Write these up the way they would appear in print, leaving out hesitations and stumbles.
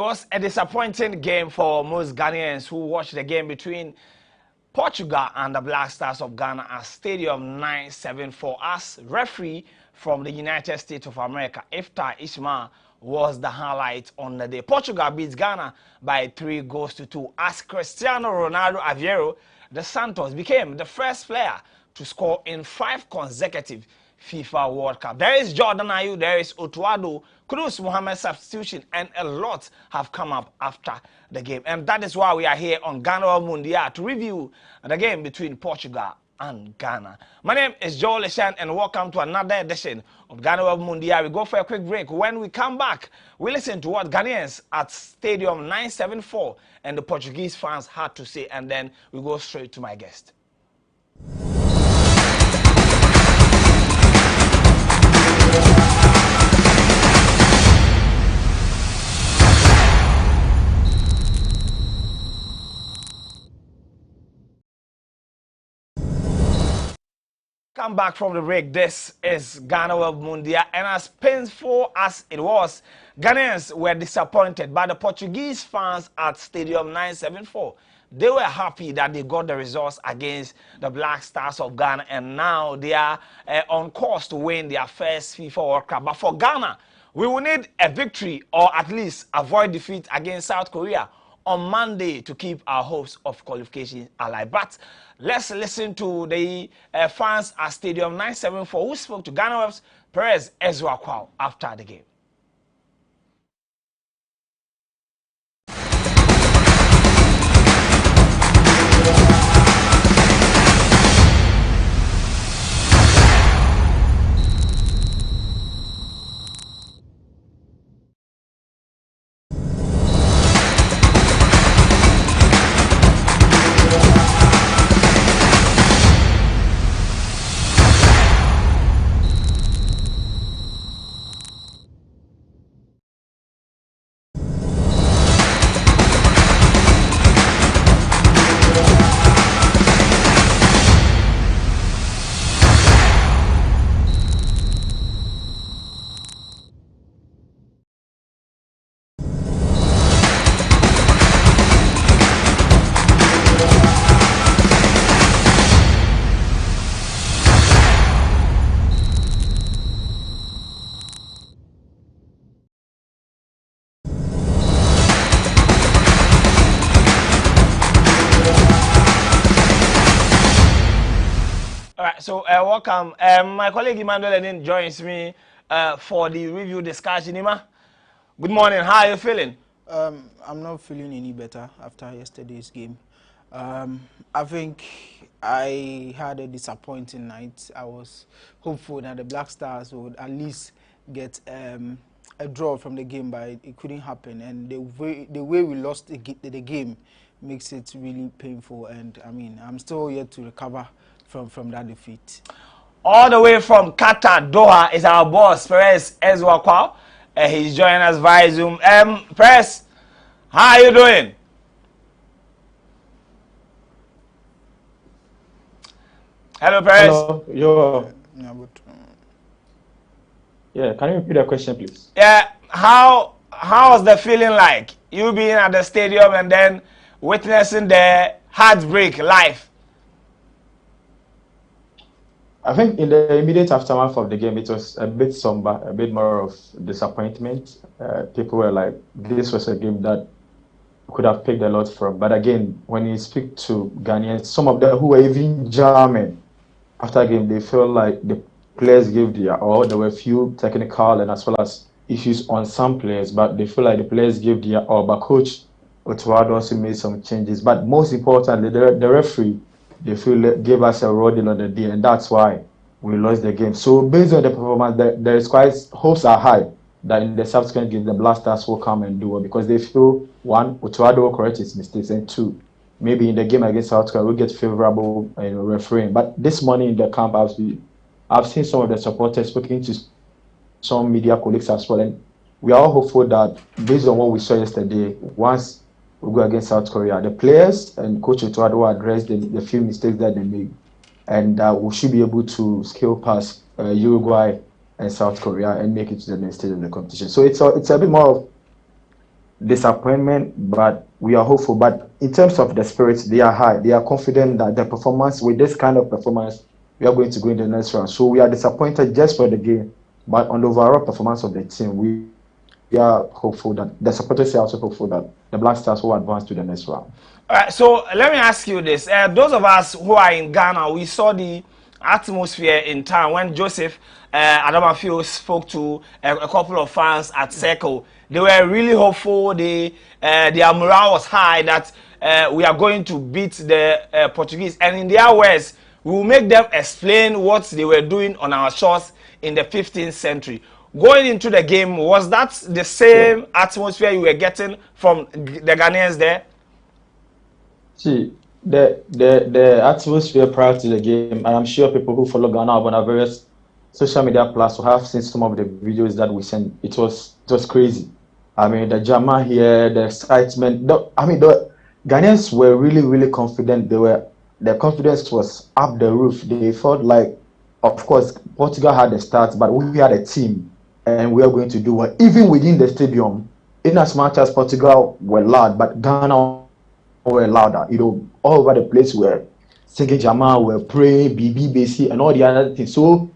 was a disappointing game for most Ghanaians who watched the game between Portugal and the Black Stars of Ghana at Stadium 974 as referee from the United States of America, Iftar Ismail, was the highlight on the day. Portugal beats Ghana by 3-2 as Cristiano Ronaldo Aveiro de Santos became the first player to score in 5 consecutive FIFA World Cup. There is Jordan Ayew, there is Otuado, Kudus Mohamed substitution, and a lot have come up after the game. And that is why we are here on GhanaWeb Mundial to review the game between Portugal and Ghana. My name is Joel Leshan and welcome to another edition of GhanaWeb Mundial. We go for a quick break. When we come back, we listen to what Ghanaians at Stadium 974 and the Portuguese fans had to say, and then we go straight to my guest. Come back from the break. This is GhanaWeb Mundial, and as painful as it was, Ghanaians were disappointed by the Portuguese fans at Stadium 974. They were happy that they got the results against the Black Stars of Ghana, and now they are on course to win their first FIFA World Cup. But for Ghana, we will need a victory or at least avoid defeat against South Korea on Monday to keep our hopes of qualification alive. But let's listen to the fans at Stadium 974 who spoke to GhanaWeb's Perez Ezra Kwao after the game. So welcome. My colleague Emmanuel Enin joins me for the review discussion. Ima, good morning. How are you feeling? I'm not feeling any better after yesterday's game. I think I had a disappointing night. I was hopeful that the Black Stars would at least get a draw from the game, but it couldn't happen. And the way we lost the game makes it really painful. And I mean, I'm still yet to recover from that defeat. All the way from Qatar, Doha, is our boss, Perez Ezra Kwao. He's joining us via Zoom. Perez, how are you doing? Hello, Perez. Hello, yeah, can you repeat the question, please? Yeah, how was the feeling like? You being at the stadium and then witnessing the heartbreak live? I think in the immediate aftermath of the game, it was a bit somber, a bit more of disappointment. People were like, this was a game that could have picked a lot from. But again, when you speak to Ghanaians, some of them who were even German after the game, they feel like the players gave their all. There were a few technical and as well as issues on some players, but they feel like the players gave their all. But Coach Otuado also made some changes. But most importantly, the referee, they feel gave us a raw deal on the day, and that's why we lost the game. So based on the performance, there is quite hopes are high that in the subsequent game the Black Stars will come and do it because they feel one, Otuado will correct his mistakes, and two, maybe in the game against South Korea we'll get favorable refereeing. But this morning in the camp, I've seen some of the supporters speaking to some media colleagues as well, and we are all hopeful that based on what we saw yesterday, once we go against South Korea, the players and Coach Otuado will address the few mistakes that they made, and we should be able to scale past Uruguay and South Korea and make it to the next stage of the competition. So it's a bit more of disappointment, but we are hopeful. But in terms of the spirits, they are high. They are confident that the performance, with this kind of performance, we are going to go in the next round. So we are disappointed just for the game, but on the overall performance of the team, we are hopeful that the supporters are also hopeful that the Black Stars will advance to the next round. All right, so let me ask you this. Those of us who are in Ghana, we saw the atmosphere in town when Joseph Adamafio spoke to a couple of fans at Circle. They were really hopeful. Their morale was high that we are going to beat the Portuguese. And in their words, we will make them explain what they were doing on our shores in the 15th century. Going into the game, was that the same atmosphere you were getting from the Ghanaians there? See, the atmosphere prior to the game, and I'm sure people who follow Ghana on our various social media platforms have seen some of the videos that we sent. It was crazy. I mean, the drama here, the excitement. The Ghanaians were really, really confident. Their confidence was up the roof. They felt like, of course, Portugal had the start, but we had a team, and we are going to do well. Even within the stadium, in as much as Portugal were loud, but Ghana were louder. All over the place were singing Jama, were praying, BB, BC, and all the other things. So,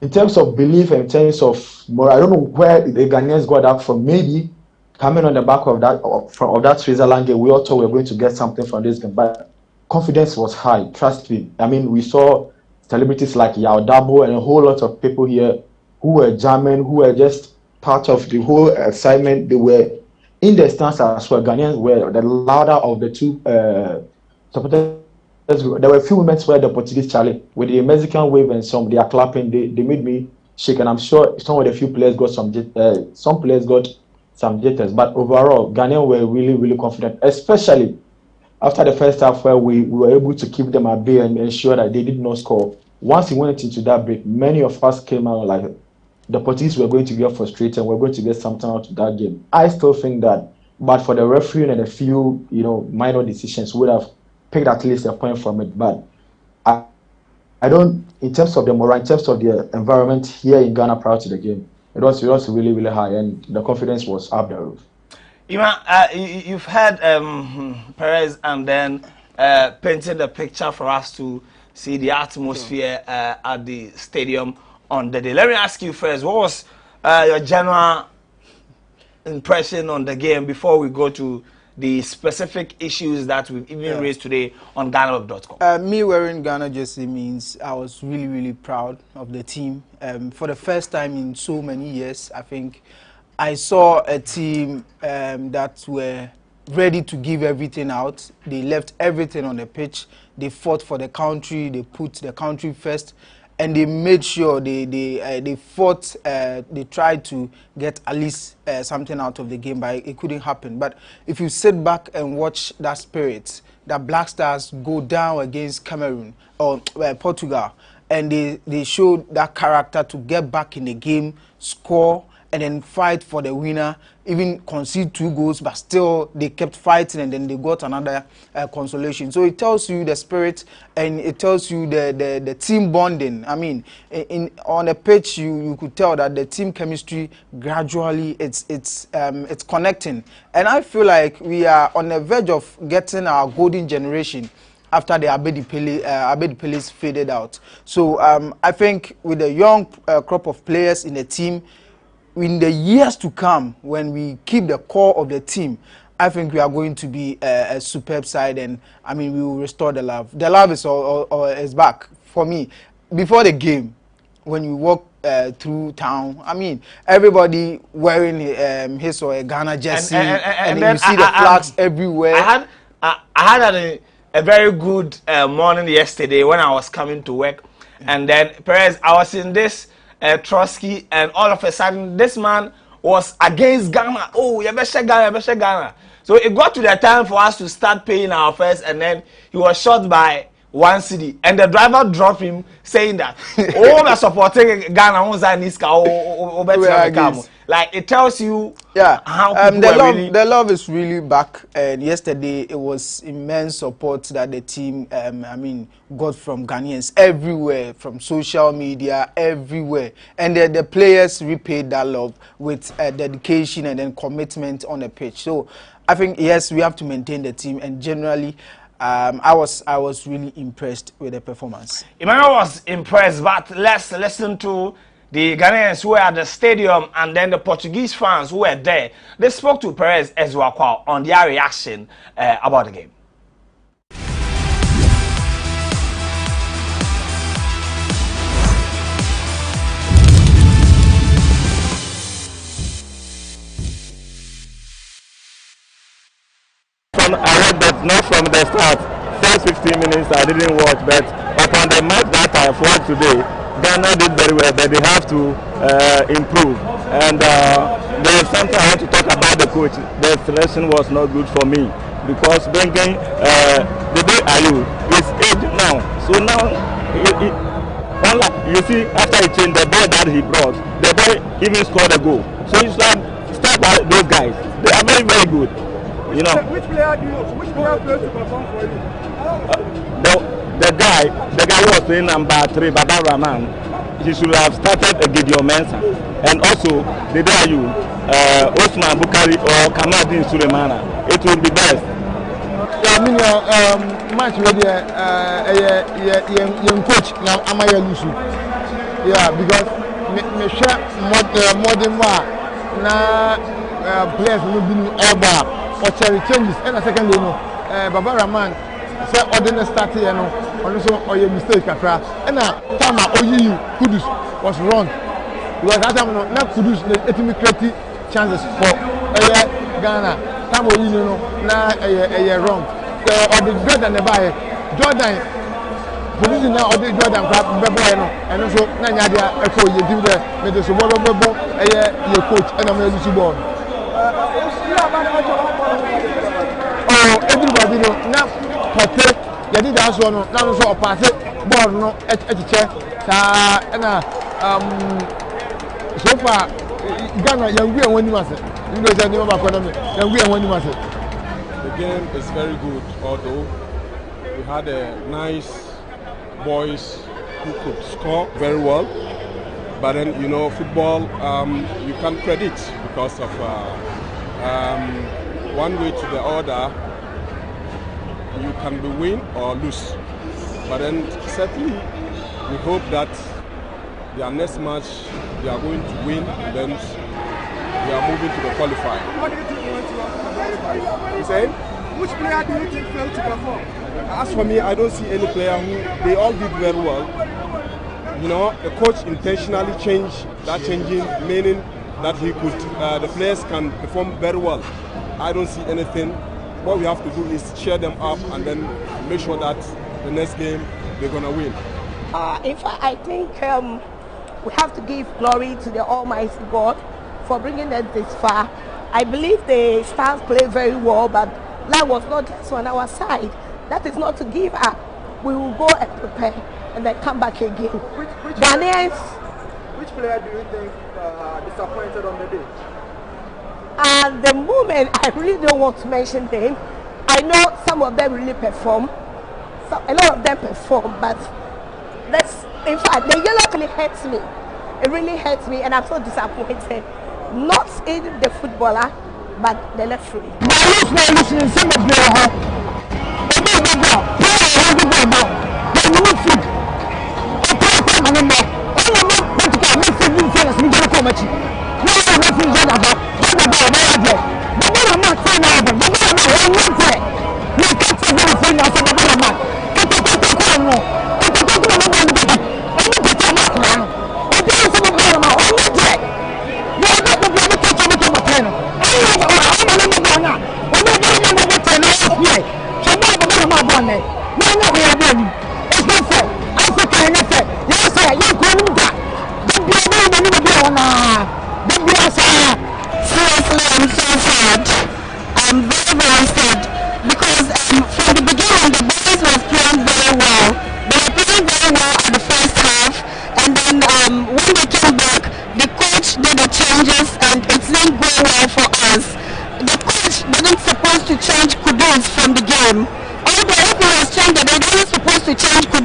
in terms of belief, in terms of morale, I don't know where the Ghanaians got that from. Maybe coming on the back of that Switzerland game, we all thought we were going to get something from this game, but confidence was high. Trust me. I mean, we saw celebrities like Yao Dabo and a whole lot of people here who were jamming, who were just part of the whole excitement. They were in the stands as well. Ghanaians were the louder of the two supporters. There were a few moments where the Portuguese Charlie, with the Mexican wave and they are clapping. They made me shake, and I'm sure some of the few players got some players got some jitters. But overall, Ghanaians were really, really confident, especially after the first half where we were able to keep them at bay and ensure that they did not score. Once we went into that break, many of us came out like the Portuguese were going to get frustrated and we're going to get something out of that game. I still think that, but for the referee and a few, minor decisions, would have picked at least a point from it. But I don't, in terms of the morale, in terms of the environment here in Ghana prior to the game, it was really, really high and the confidence was up the roof. You've had Perez and then painted the picture for us to see the atmosphere at the stadium on the day. Let me ask you first, what was your general impression on the game before we go to the specific issues that we've even raised today on GhanaWeb.com? Me wearing Ghana jersey means I was really, really proud of the team. For the first time in so many years, I think I saw a team that were ready to give everything out. They left everything on the pitch. They fought for the country. They put the country first. And they made sure they fought, they tried to get at least something out of the game, but it couldn't happen. But if you sit back and watch that spirit, that Black Stars go down against Cameroon or Portugal, and they showed that character to get back in the game, score, and then fight for the winner, even concede 2 goals, but still they kept fighting and then they got another consolation. So it tells you the spirit and it tells you the team bonding. I mean, on the pitch, you could tell that the team chemistry gradually it's connecting. And I feel like we are on the verge of getting our golden generation after the Abedi Pele's faded out. So I think with the young crop of players in the team, in the years to come, when we keep the core of the team, I think we are going to be a superb side, and I mean we will restore the love. The love is back for me. Before the game, when you walk through town, I mean everybody wearing his or a Ghana jersey, and then you see the flags everywhere. I had a very good morning yesterday when I was coming to work, and then Perez, I was in this Trotsky, and all of a sudden this man was against Ghana. Oh, you better Ghana. So it got to the time for us to start paying our fares, and then he was shot by 1 cedi, and the driver dropped him saying that all the supporting Ghana wants like it tells you how people the love is really back. And yesterday it was immense support that the team got from Ghanaians everywhere, from social media, everywhere, and the players repaid that love with dedication and then commitment on the pitch. So I think yes, we have to maintain the team, and generally I was really impressed with the performance. Emmanuel was impressed, but let's listen to the Ghanaians who were at the stadium and then the Portuguese fans who were there. They spoke to Perez Ezuakwa on their reaction about the game. I read that not from the start. First 15 minutes I didn't watch, but upon the match that I've watched today, Ghana did very well, but they have to improve. And there's something I want to talk about the coach. The selection was not good for me because bringing the day Ayu is aged now. So now, you see, after he changed the ball that he brought, the boy even scored a goal. So it's like, start by those guys. They are very, very good. You know. Which player plays to perform for you? The guy who was playing number 3, Baba Rahman, he should have started Gideon Mensah. And also, the Dayu, Osman Bukari or Kamadin Sulemana. It will be best. I mean, match with young coach now, Amaya Lusu. Yeah, because me share more than one. Now, players will be able or cherry changes. And a second, Baba Rahman say ordinary start here, no, also or your mistake, and now Tama Oyi Kudus was wrong because that time not Kudus the creative chances for Ghana. Tama Oyi no now wrong. Or the Jordan the buy Jordan producing now or the Jordan boy no, and also Nanya echo you do the with the Subobo your coach and I'm going to ball. Oh, everybody know now. You did that one. Now so pass it ball no at chair. So far Ghana young we when you must. You know say never economy. Young we when you must. The game is very good, although we had a nice boys who could score very well. But then you know football you can't predict because of one way to the other. You can be win or lose, but then certainly we hope that their next match they are going to win, and then they are moving to the qualifying. What do you think went wrong? You saying? Which player do you think failed to perform? As for me, I don't see any player who they all did very well. You know, the coach intentionally changed that changing, meaning that he could the players can perform very well. I don't see anything. What we have to do is cheer them up and then make sure that the next game they're gonna win. In fact, I think we have to give glory to the Almighty God for bringing us this far. I believe the Stars played very well, but that was not just on our side. That is not to give up. We will go and prepare and then come back again. Ghanaians. Which player do you think disappointed on the day? At the moment, I really don't want to mention them. I know some of them really perform. A lot of them perform, but that's, in fact, the yellow really hurts me. It really hurts me, and I'm so disappointed. Not in the footballer, but the referee. I'm very sad because from the beginning the boys was playing very well.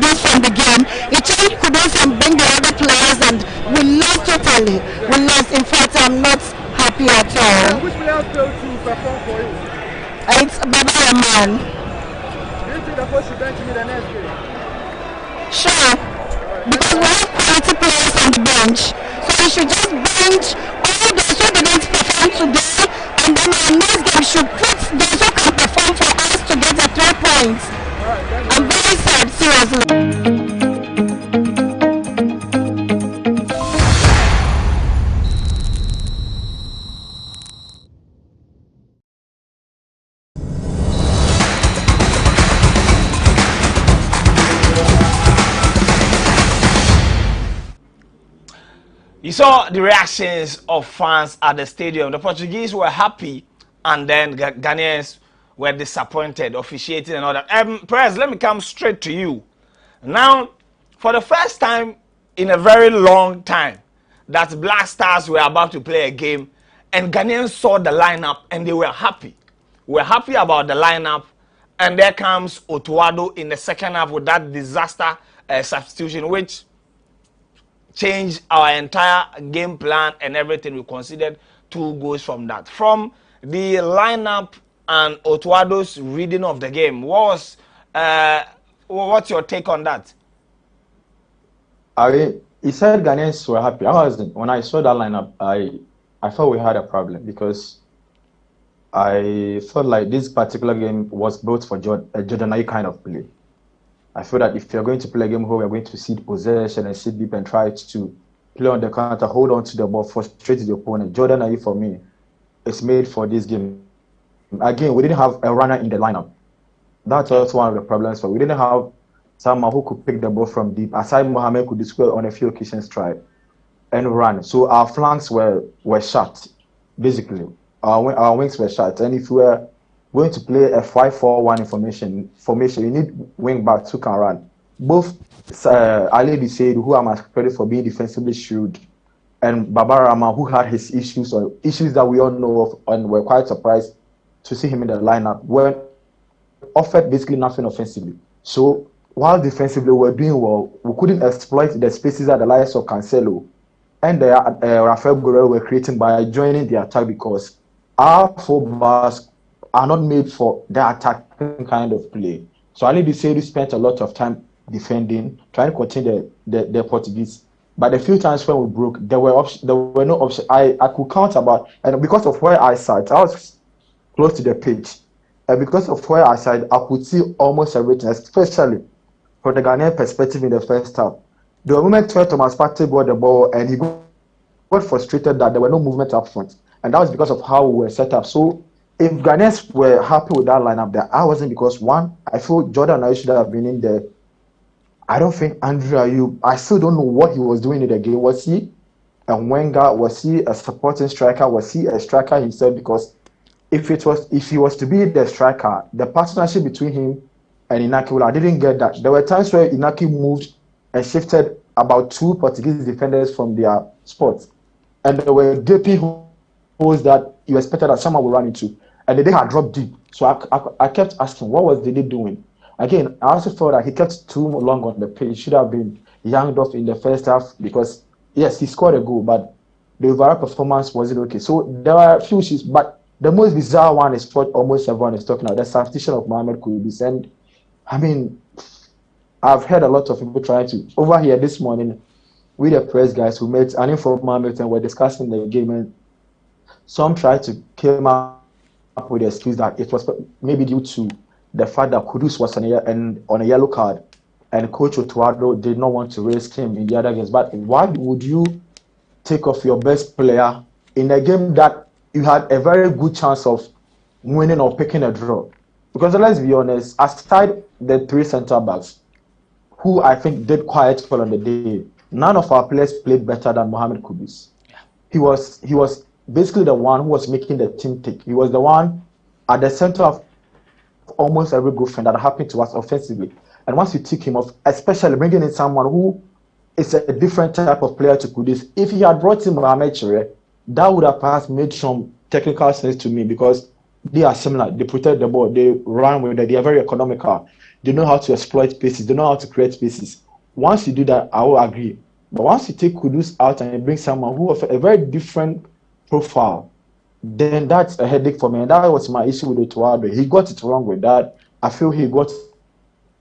this from the game. He changed Kudus and bring the other players, and we lost totally. We lost. In fact, I'm not happy at all. Which players failed to perform for you? It's Baba Rahman. Do you think the coach should bench him in the next game? Sure, because we have quality players on the bench, so we should just bench all those who didn't perform today, and then our next game should put those who can perform for us to get the 3 points. I'm very sad, seriously. You saw the reactions of fans at the stadium. The Portuguese were happy, and then Ghanaians were disappointed, officiating and all that. Perez, let me come straight to you. Now, for the first time in a very long time, that Black Stars were about to play a game, and Ghanaians saw the lineup, and they were happy. We're happy about the lineup, and there comes Otuado in the second half with that disaster substitution, which changed our entire game plan and everything. We considered 2 goals from that. From the lineup and Otuado's reading of the game, what's your take on that? He said Ghanaians were happy. When I saw that lineup, I thought we had a problem because I felt like this particular game was built for Jordan Ayew kind of play. I feel that if you're going to play a game where we're going to cede possession and sit deep and try to play on the counter, hold on to the ball, frustrate the opponent, Jordan Ayew for me is made for this game. Again, we didn't have a runner in the lineup. That's also one of the problems. We didn't have someone who could pick the ball from deep. Aside Mohamed could score on a few occasions, try and run. So our flanks were shut, basically. Our wings were shut. And if we were going to play a 5-4-1 formation, you need wing backs who can run. Both Ali Disseid, who I'm credited for being defensively shrewd, and Baba Rahman, who had his issues, or issues that we all know of, and were quite surprised to see him in the lineup, were offered basically nothing offensively. So while defensively we were doing well, we couldn't exploit the spaces that the likes of Cancelo and Rafael Guerrero were creating by joining the attack, because our fullbacks are not made for the attacking kind of play. So Ali Disseid spent a lot of time defending, trying to contain the Portuguese. But the few times when we broke, there were no options. I could count about, and because of where I sat, I was close to the pitch. And because of where I sat, I could see almost everything, especially from the Ghanaian perspective in the first half. The moment where Thomas Partey got the ball and he got frustrated that there were no movement up front. And that was because of how we were set up. So if Ghanaians were happy with that lineup there, I wasn't, because one, I feel Jordan Ayew should have been in there. I don't think Andrew Ayew, I still don't know what he was doing in the game. Was he a winger? Was he a supporting striker? Was he a striker himself? Because if he was to be the striker, the partnership between him and Inaki, well, I didn't get that. There were times where Inaki moved and shifted about 2 Portuguese defenders from their spots, and there were gaping holes that you expected that someone would run into, and they had dropped deep. So I kept asking, what was Dede doing? Again, I also felt that he kept too long on the pitch. He should have been younged off in the first half, because yes, he scored a goal, but the overall performance wasn't okay. So there were a few issues, but the most bizarre one is what almost everyone is talking about, the substitution of Mohamed Kudus. And I mean, I've heard a lot of people trying to, over here this morning, with the press guys who met an informed Mohamed and were discussing the game, and some tried to come up with the excuse that it was maybe due to the fact that Kudus was on a yellow card, and Coach Otuado did not want to risk him in the other games. But why would you take off your best player in a game that you had a very good chance of winning or picking a draw? Because let's be honest, aside the 3 centre backs, who I think did quite well on the day, none of our players played better than Mohamed Kudus. He was basically the one who was making the team tick. He was the one at the center of almost every good thing that happened to us offensively. And once you take him off, especially bringing in someone who is a different type of player to Kudus, if he had brought in Mohamed Chire, that would have perhaps made some technical sense to me, because they are similar. They protect the ball, they run with it, they are very economical. they know how to exploit spaces, they know how to create spaces. Once you do that, I will agree. But once you take Kudus out and you bring someone who has a very different profile, then that's a headache for me. And that was my issue with Otuado. He got it wrong with that. I feel he got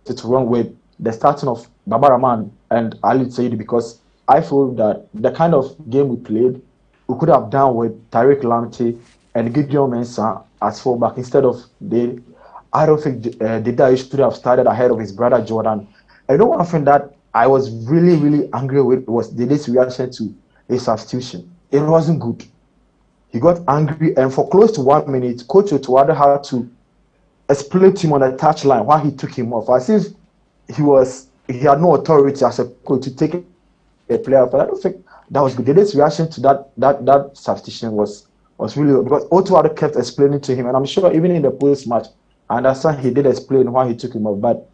it wrong with the starting of Baba Rahman and Ali Saidi, because I feel that the kind of game we played, we could have done with Tariq Lamptey and Gideon Mensah as fullback instead of they. I don't think Dida should have started ahead of his brother Jordan. I know one thing that I was really, really angry with was Dida's reaction to his substitution. It wasn't good. He got angry, and for close to 1 minute, Coach Otuado had to explain to him on the touchline why he took him off, as if he had no authority as a coach to take a player. But I don't think that was good. Dida's reaction to that substitution was really, because Otuado kept explaining to him, and I'm sure even in the post match, I understand he did explain why he took him off, but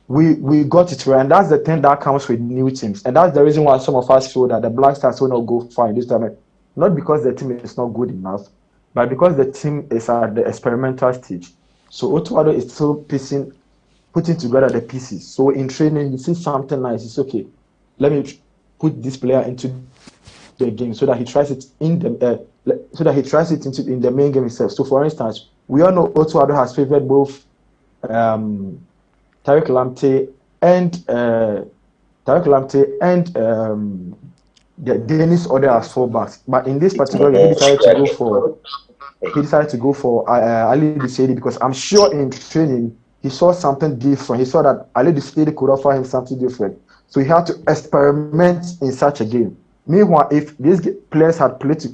we got it right, and that's the thing that comes with new teams, and that's the reason why some of us feel that the Black Stars will not go far in this tournament. Not because the team is not good enough, but because the team is at the experimental stage. So Otuado is still putting together the pieces. So in training, you see something nice, it's okay. Let me put this player into the game so that he tries it in the in the main game itself. So for instance, we all know Otuado has favored both Tariq Lamptey and Dennis Ode as fullbacks. But in this particular game, he decided to go for Ali Bisedi, because I'm sure in training he saw something different. He saw that Ali Bisedi could offer him something different. So he had to experiment in such a game. Meanwhile, if these players had played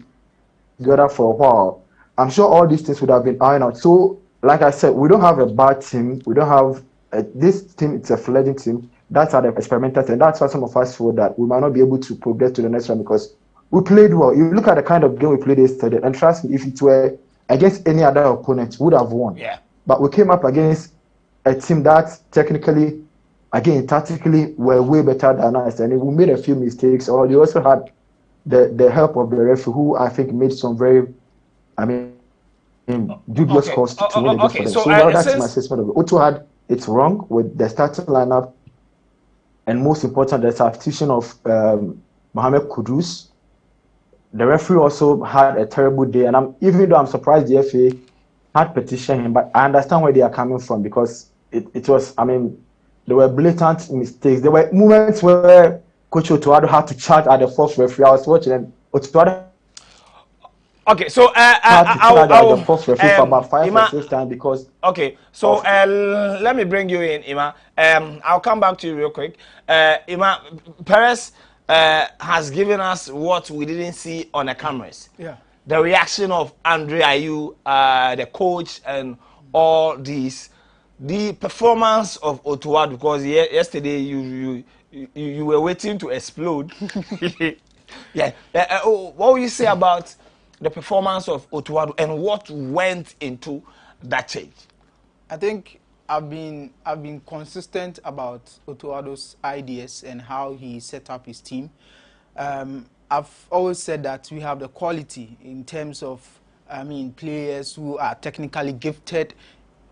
together for a while, I'm sure all these things would have been ironed out. So, like I said, we don't have a bad team. We don't have this team. It's a fledgling team. That's how the experimental team. That's why some of us feel that we might not be able to progress to the next round, because we played well. You look at the kind of game we played yesterday, and trust me, if it were against any other opponent, we would have won. Yeah. But we came up against a team that technically, again, tactically, were way better than us, and we made a few mistakes. Or they also had the help of the referee, who I think made some very, dubious calls to win the game for them. So that's my assessment of it. Otu had it wrong with the starting lineup, and most important, the substitution of Mohamed Kudus. The referee also had a terrible day, and even though I'm surprised the FA had petitioned him, but I understand where they are coming from, because it was, there were blatant mistakes. There were moments where Coach Otuado had to charge at the fourth referee. I was watching, and Otuado okay, so the fourth referee for about 5 or 6 times because. Okay, so let me bring you in, Ima. I'll come back to you real quick. Ima, Perez has given us what we didn't see on the cameras. Yeah. The reaction of Andre Ayew, the coach, and all these. The performance of Otuado, because yesterday you were waiting to explode. Yeah. What will you say about the performance of Otuado and what went into that change? I think I've been consistent about Otuado's ideas and how he set up his team. I've always said that we have the quality in terms of, players who are technically gifted,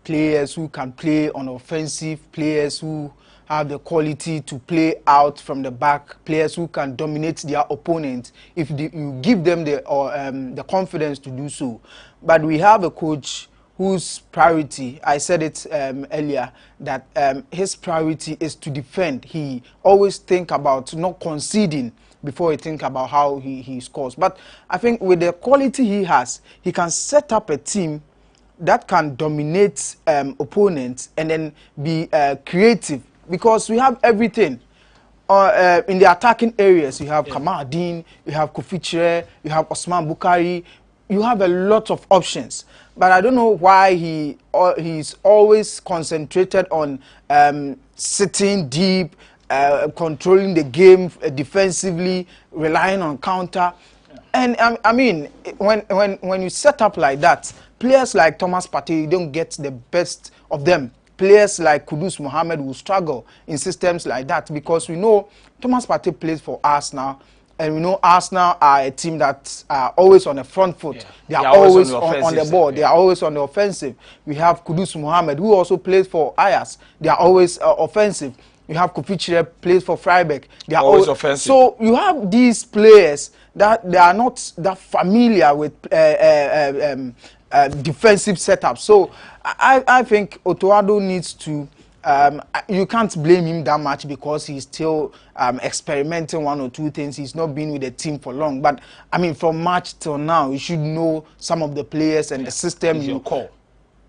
players who can play on offensive, players who have the quality to play out from the back, players who can dominate their opponent if you give them the confidence to do so. But we have a coach whose priority, I said it earlier, that his priority is to defend. He always think about not conceding before he think about how he scores. But I think with the quality he has, he can set up a team that can dominate opponents and then be creative, because we have everything. In the attacking areas, you have Kamaldeen, you have Kofi, you have Osman Bukari, you have a lot of options. But I don't know why he's always concentrated on sitting deep, controlling the game defensively, relying on counter. And when you set up like that, players like Thomas Partey, you don't get the best of them. Players like Kudus Mohammed will struggle in systems like that, because we know Thomas Partey plays for Arsenal. And we know Arsenal are a team that are always on the front foot. Yeah. They are always on the ball. Side, They are always on the offensive. We have Kudus Mohammed, who also plays for Ajax. They are always offensive. You have Kofichire plays for Freiburg. They are always offensive. So you have these players that they are not that familiar with defensive setup. So I think Otuado needs to. You can't blame him that much because he's still experimenting one or two things. He's not been with the team for long. But I mean, from March till now, you should know some of the players and the system. Your call.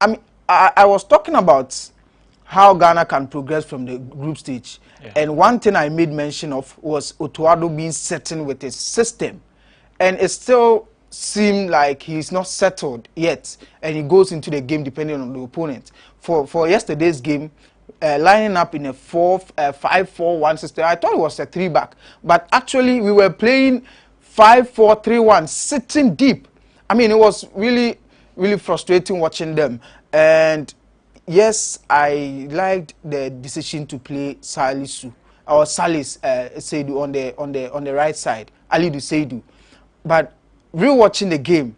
I mean, I was talking about how Ghana can progress from the group stage. Yeah. And one thing I made mention of was Otuado being certain with his system. And it still seemed like he's not settled yet. And he goes into the game depending on the opponent. For yesterday's game, lining up in a 5-4-1 system, I thought it was a 3-back. But actually, we were playing 5-4-3-1, sitting deep. I mean, it was really, really frustrating watching them. And yes, I liked the decision to play Salisu or Salis Seidu on the right side, Alidu Seidu. But rewatching the game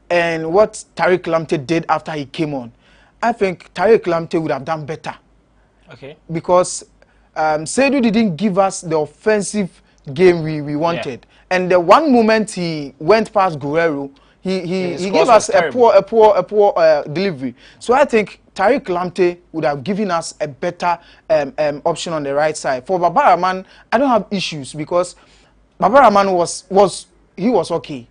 and what Tariq Lamptey did after he came on, I think Tariq Lamptey would have done better. Okay. Because Seidu didn't give us the offensive game we wanted. Yeah. And the one moment he went past Guerrero, he gave us a poor delivery. So I think Tariq Lamptey would have given us a better option on the right side. For Babaraman, I don't have issues because Babaraman was okay.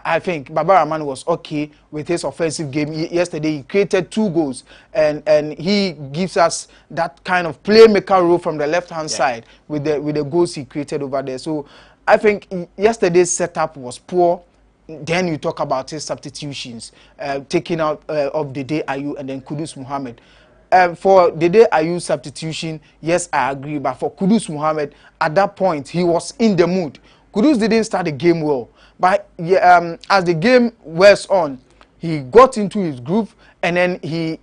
I think Babaraman was okay with his offensive game. Yesterday, he created 2 goals, and he gives us that kind of playmaker role from the left-hand side with the goals he created over there. So I think yesterday's setup was poor. Then you talk about his substitutions, taking out of Dede Ayew and then Kudus Mohammed. For Dede Ayew substitution, yes, I agree. But for Kudus Mohammed, at that point, he was in the mood. Kudus didn't start the game well. But as the game wears on, he got into his groove, and then he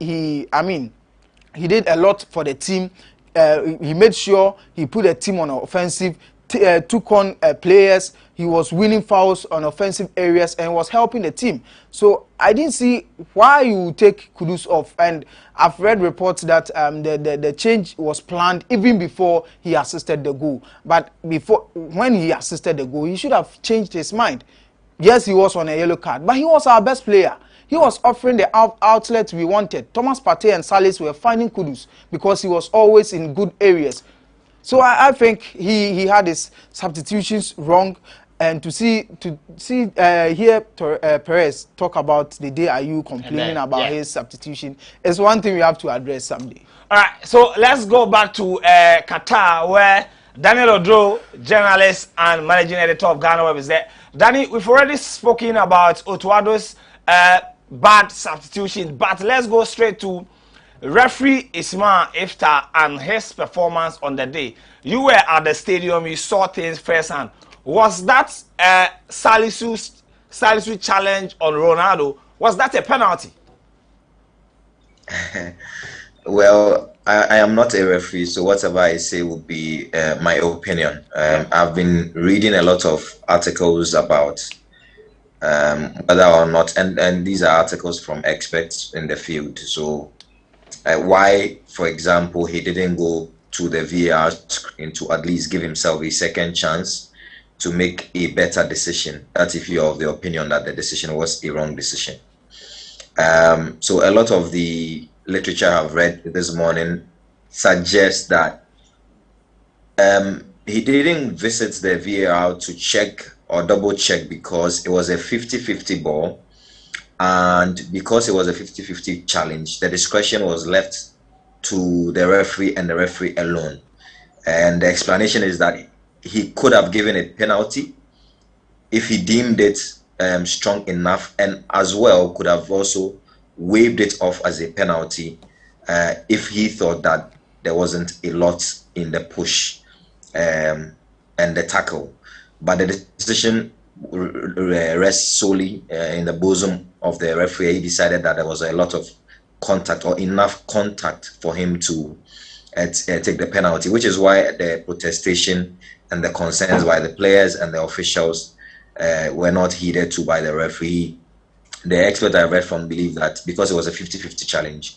did a lot for the team. He made sure he put the team on offensive, took on players. He was winning fouls on offensive areas and was helping the team. So I didn't see why you take Kudus off. And I've read reports that the change was planned even before he assisted the goal. But when he assisted the goal, he should have changed his mind. Yes, he was on a yellow card, but he was our best player. He was offering the outlet we wanted. Thomas Partey and Salis were finding Kudus because he was always in good areas. So I think he had his substitutions wrong. And to hear Perez talk about the day Ayew complaining about his substitution is one thing we have to address someday. All right, so let's go back to Qatar, where Daniel Odro, journalist and managing editor of GhanaWeb, is there. Danny, we've already spoken about Otuado's bad substitution, but let's go straight to referee Ismail Iftar and his performance on the day. You were at the stadium, you saw things firsthand. Was that Salisu challenge on Ronaldo? Was that a penalty? Well, I am not a referee, so whatever I say will be my opinion. I've been reading a lot of articles about whether or not, and these are articles from experts in the field. So why, for example, he didn't go to the VAR screen to at least give himself a second chance to make a better decision. That's if you're of the opinion that the decision was a wrong decision. So a lot of the literature I've read this morning suggests that he didn't visit the VAR to check or double check because it was a 50-50 ball, and because it was a 50-50 challenge, the discretion was left to the referee and the referee alone. And the explanation is that he could have given a penalty if he deemed it strong enough, and as well could have also waived it off as a penalty if he thought that there wasn't a lot in the push and the tackle. But the decision rests solely in the bosom of the referee. He decided that there was a lot of contact or enough contact for him to take the penalty, which is why the protestation and the concerns by the players and the officials were not heeded to by the referee. The expert I read from believed that because it was a 50-50 challenge,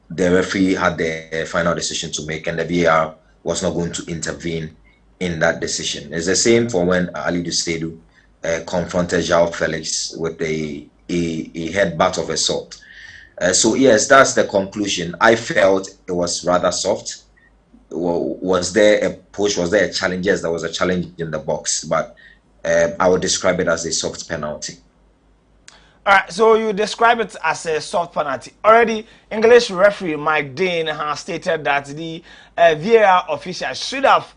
the referee had the final decision to make, and the VAR was not going to intervene in that decision. It's the same for when Ali Dusedu confronted João Felix with a headbutt of assault. So yes, that's the conclusion. I felt it was rather soft. Was there a push? Was there a challenge? Yes, there was a challenge in the box, but I would describe it as a soft penalty. All right, so you describe it as a soft penalty. Already, English referee Mike Dean has stated that the VAR official should have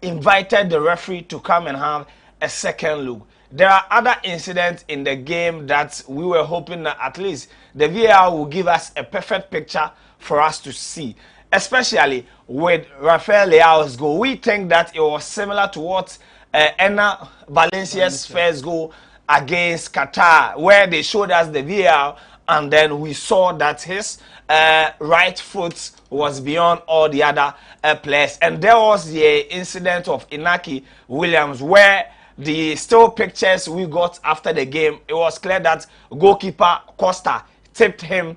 invited the referee to come and have a second look. There are other incidents in the game that we were hoping that at least the VAR will give us a perfect picture for us to see. Especially with Rafael Leao's goal. We think that it was similar to what Enna Valencia's first goal against Qatar, where they showed us the VAR and then we saw that his right foot was beyond all the other players. And there was the incident of Inaki Williams where the still pictures we got after the game, it was clear that goalkeeper Costa tipped him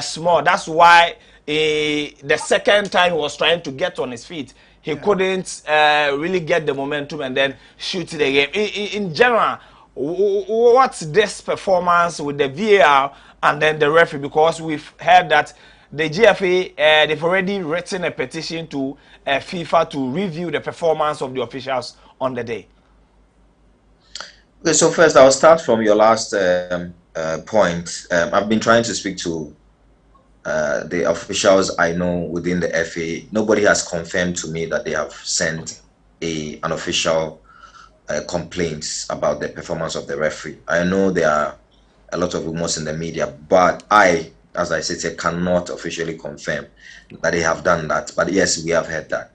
small. That's why the second time he was trying to get on his feet, he couldn't really get the momentum and then shoot the game. In general, what's this performance with the VAR and then the referee? Because we've heard that the GFA, they've already written a petition to FIFA to review the performance of the officials on the day. Okay, so first I'll start from your last point. I've been trying to speak to the officials I know within the FA. Nobody has confirmed to me that they have sent an official complaints about the performance of the referee. I know there are a lot of rumors in the media, but I, as I said, cannot officially confirm that they have done that. But yes, we have heard that.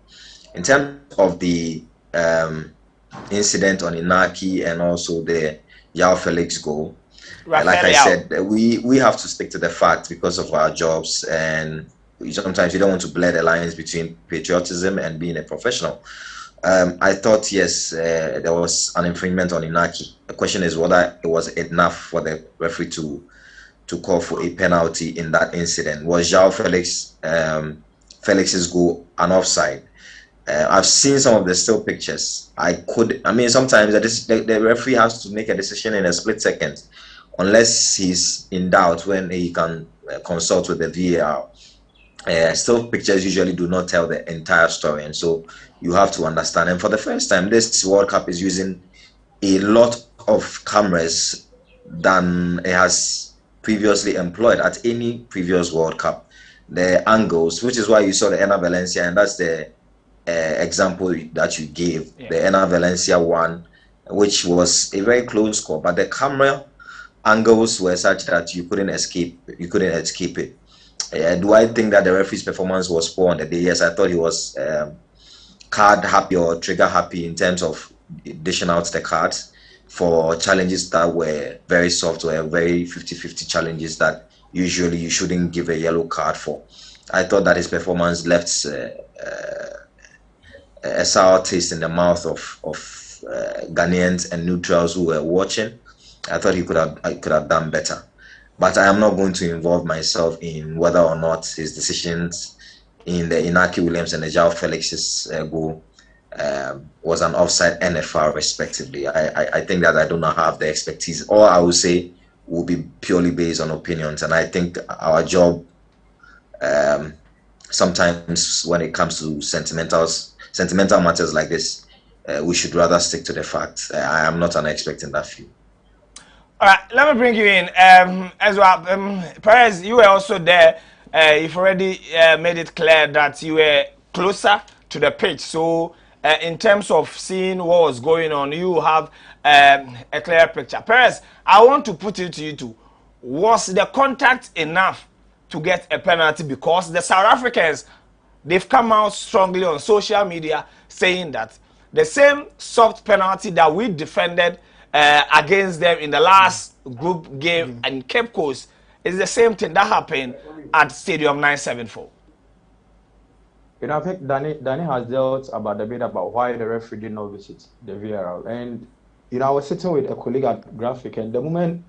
In terms of the incident on Inaki and also the João Felix goal, like I said, we have to stick to the fact because of our jobs, and sometimes you don't want to blur the lines between patriotism and being a professional. I thought, yes, there was an infringement on Inaki. The question is whether it was enough for the referee to call for a penalty in that incident. Was João Felix's goal an offside? I've seen some of the still pictures. Sometimes the referee has to make a decision in a split second, unless he's in doubt when he can consult with the VAR. Still pictures usually do not tell the entire story, and so you have to understand. And for the first time, this World Cup is using a lot of cameras than it has previously employed at any previous World Cup. The angles, which is why you saw the Enna Valencia, and that's the example that you gave, the Enna Valencia one, which was a very close call, but the camera angles were such that you couldn't escape it. Do I think that the referee's performance was poor on the day? Yes, I thought he was card happy or trigger happy in terms of dishing out the cards for challenges that were very soft or very 50-50 challenges that usually you shouldn't give a yellow card for. I thought that his performance left a sour taste in the mouth of Ghanaians and neutrals who were watching. I thought he could have done better. But I am not going to involve myself in whether or not his decisions in the Inaki Williams and the João Felix's goal was an offside NFR respectively. I think that I do not have the expertise. All I will say will be purely based on opinions. And I think our job, sometimes when it comes to sentimental matters like this, we should rather stick to the facts. I am not an expert in that field. All right, let me bring you in as well. Perez, you were also there. You've already made it clear that you were closer to the pitch. So in terms of seeing what was going on, you have a clear picture. Perez, I want to put it to you too. Was the contact enough to get a penalty? Because the South Africans, they've come out strongly on social media saying that the same soft penalty that we defended against them in the last group game in Cape Coast is the same thing that happened at Stadium 974. I think Danny has dealt about a bit about why the referee did not visit the VAR. And, I was sitting with a colleague at Graphic, and the moment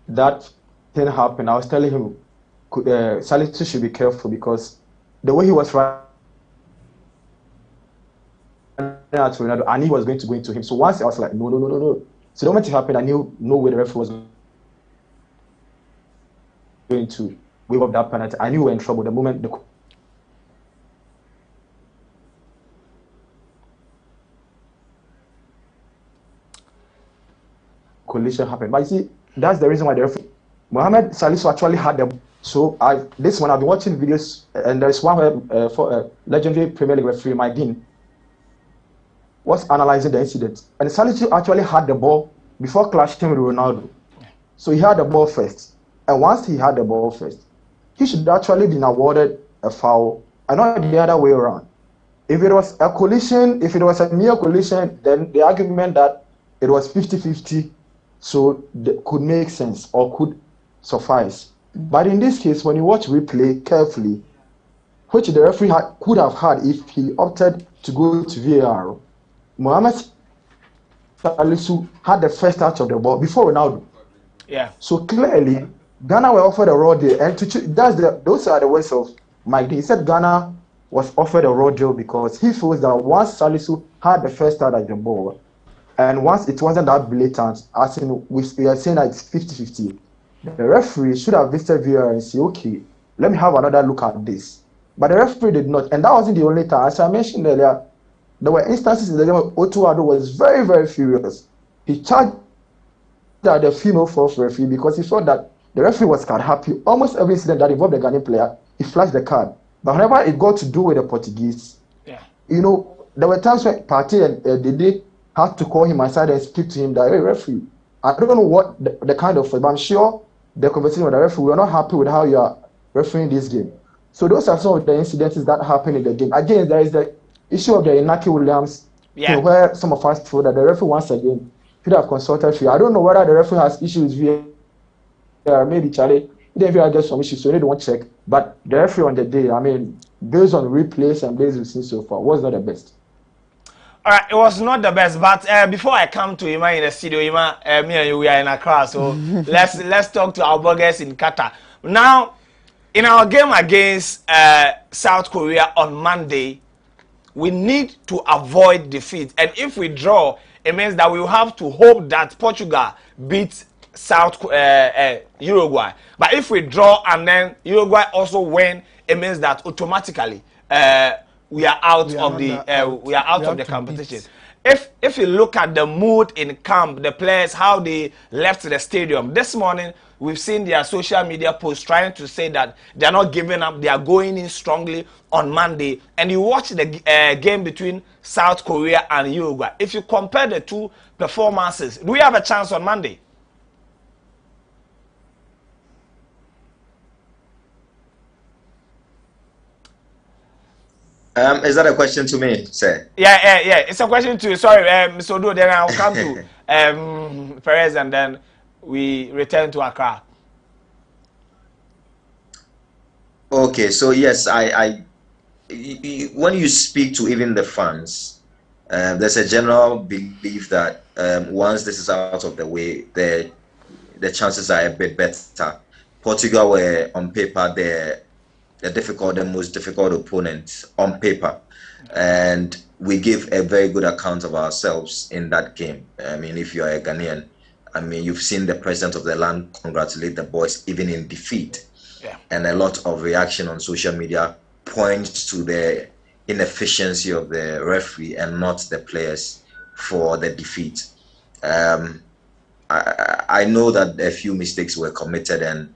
that thing happened, I was telling him, Salisu should be careful because the way he was running at Ronaldo, I knew he was going to go into him. So once I was like, no. So the moment it happened, I knew no way the referee was going to wave up that penalty. I knew we were in trouble the moment the collision happened. But you see, that's the reason why the referee, Mohamed Salisu actually had them. So this one I've been watching videos, and there's one where for legendary Premier League referee Mike Dean was analyzing the incident, and Salisu actually had the ball before clashing with Ronaldo. So he had the ball first, and once he had the ball first, he should actually been awarded a foul, and not the other way around. If it was a collision, if it was a mere collision, then the argument that it was 50-50, so could make sense or could suffice. But in this case, when you watch replay carefully, which the referee could have had if he opted to go to VAR, Mohamed Salisu had the first touch of the ball before Ronaldo. Yeah. So clearly, Ghana were offered a raw deal, and those are the words of Mike Dean. He said Ghana was offered a raw deal because he feels that once Salisu had the first touch of the ball, and once it wasn't that blatant, as in we are saying that it's 50-50, the referee should have visited VAR and say, okay, let me have another look at this. But the referee did not, and that wasn't the only time. As I mentioned earlier, there were instances in the game where Otuado was very, very furious. He charged at the female fourth referee because he thought that the referee was card happy. Almost every incident that involved the Ghanaian player, he flashed the card. But whenever it got to do with the Portuguese, there were times when Partey and Dede had to call him aside and speak to him that, hey, referee, I don't know what the kind of, but I'm sure the conversation with the referee, we're not happy with how you are refereeing this game. So those are some of the incidents that happened in the game. Again, there is the issue of the Inaki Williams, where some of us feel that the referee once again should have consulted you. I don't know whether the referee has issues with VAR, maybe Charlie, then VAR gets some issues, so you need to check. But the referee on the day, I mean, based on replays and based on seen so far, was not the best. All right, it was not the best, but before I come to Ima in the studio, Ima, me and you, we are in Accra, so let's talk to our bloggers in Qatar. Now, in our game against South Korea on Monday, we need to avoid defeat, and if we draw, it means that we will have to hope that Portugal beats Uruguay. But if we draw and then Uruguay also win, it means that automatically we are out of the competition. If you look at the mood in camp, the players, how they left the stadium this morning, we've seen their social media posts trying to say that they are not giving up, they are going in strongly on Monday. And you watch the game between South Korea and Uruguay. If you compare the two performances, do we have a chance on Monday? Is that a question to me, sir? Yeah. It's a question to you. Sorry, Mr. Odo, then I'll come to Perez and then we return to Accra. Okay, so yes, when you speak to even the fans, there's a general belief that once this is out of the way, the chances are a bit better. Portugal were on paper the most difficult opponent on paper, and we give a very good account of ourselves in that game. I mean, if you are a Ghanaian, I mean, you've seen the president of the land congratulate the boys even in defeat, and a lot of reaction on social media points to the inefficiency of the referee and not the players for the defeat. I know that a few mistakes were committed and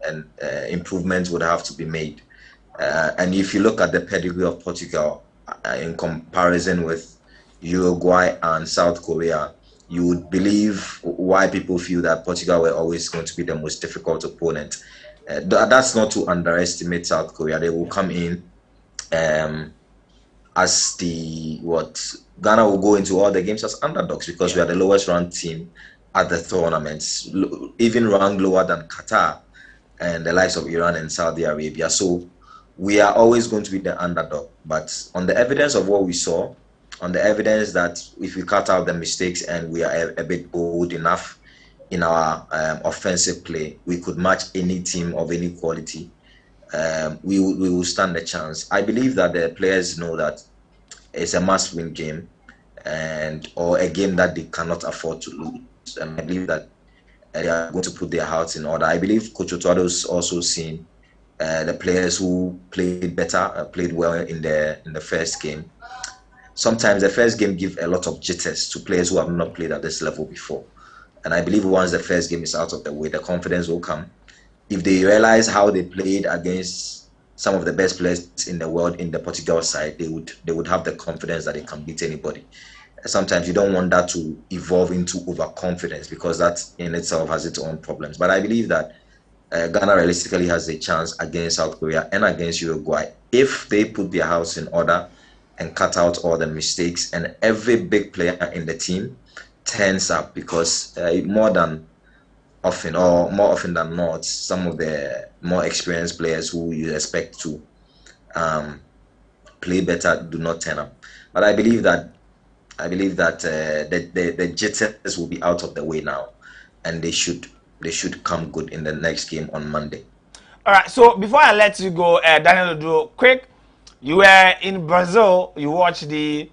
improvements would have to be made. And if you look at the pedigree of Portugal in comparison with Uruguay and South Korea, you would believe why people feel that Portugal were always going to be the most difficult opponent. That's not to underestimate South Korea. They will come in as Ghana will go into all the games as underdogs because we are the lowest ranked team at the tournaments, even ranked lower than Qatar and the likes of Iran and Saudi Arabia. So we are always going to be the underdog. But on the evidence of what we saw, on the evidence that if we cut out the mistakes and we are a bit bold enough in our offensive play, we could match any team of any quality. We will stand a chance. I believe that the players know that it's a must-win game, or a game that they cannot afford to lose. And I believe that they are going to put their hearts in order. I believe Coach Otuado is also seeing the players who played better, played well in the first game. Sometimes the first game gives a lot of jitters to players who have not played at this level before. And I believe once the first game is out of the way, the confidence will come. If they realize how they played against some of the best players in the world in the Portugal side, they would have the confidence that they can beat anybody. Sometimes you don't want that to evolve into overconfidence, because that in itself has its own problems. But I believe that Ghana realistically has a chance against South Korea and against Uruguay if they put their house in order and cut out all the mistakes, and every big player in the team turns up, because more often than not, some of the more experienced players who you expect to play better do not turn up. But I believe that the jitters will be out of the way now, and they should come good in the next game on Monday. All right. So before I let you go, Daniel Odo, quick. You were in Brazil. You watched the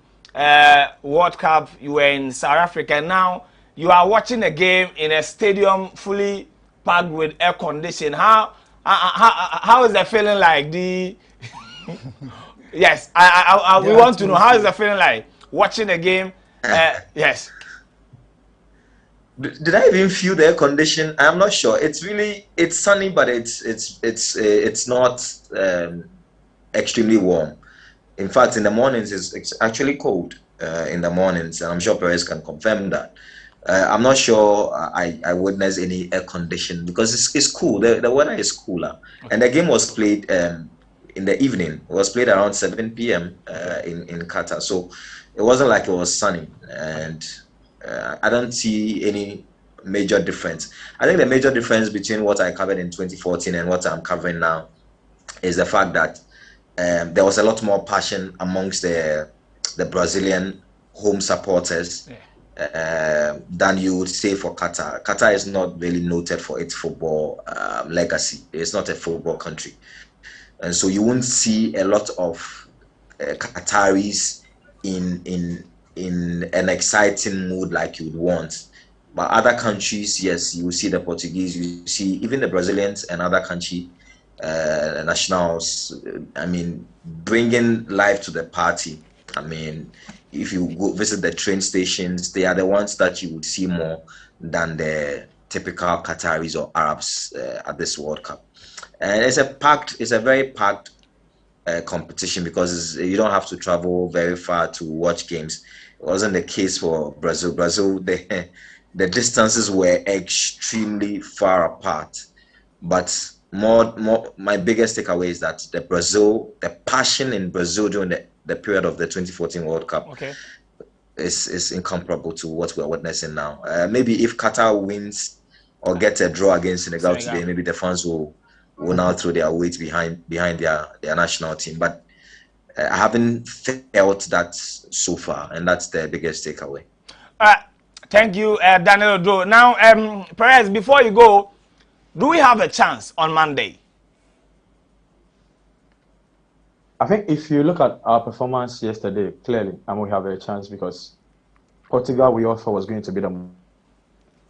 World Cup. You were in South Africa. Now you are watching a game in a stadium fully packed with air condition. How is the feeling like? Yes, we want to know, how is the feeling like watching a game? Yes. Did I even feel the air condition? I'm not sure. It's sunny, but it's not extremely warm. In fact, in the mornings it's actually cold in the mornings, and I'm sure Perez can confirm that. I'm not sure I witnessed any air condition, because it's cool. The weather is cooler, and the game was played in the evening. It was played around 7 p.m. In Qatar, so it wasn't like it was sunny, and I don't see any major difference. I think the major difference between what I covered in 2014 and what I'm covering now is the fact that there was a lot more passion amongst the Brazilian home supporters than you would say for Qatar. Qatar is not really noted for its football legacy. It's not a football country, and so you won't see a lot of Qataris in an exciting mood like you would want. But other countries, yes, you will see the Portuguese, you see even the Brazilians and other country nationals, I mean, bringing life to the party. I mean, if you go visit the train stations, they are the ones that you would see more than the typical Qataris or Arabs at this World Cup. And it's a very packed competition, because you don't have to travel very far to watch games. It wasn't the case for Brazil. Brazil, the distances were extremely far apart. But my biggest takeaway is that the passion in Brazil during the period of the 2014 World Cup is incomparable to what we're witnessing now. Maybe if Qatar wins or gets a draw against Senegal today, maybe the fans will now throw their weight behind their national team. But I haven't felt that so far, and that's the biggest takeaway. Thank you, Daniel Odo. Now, Perez, before you go, do we have a chance on Monday? I think if you look at our performance yesterday, clearly, we have a chance, because Portugal, we also was going to be the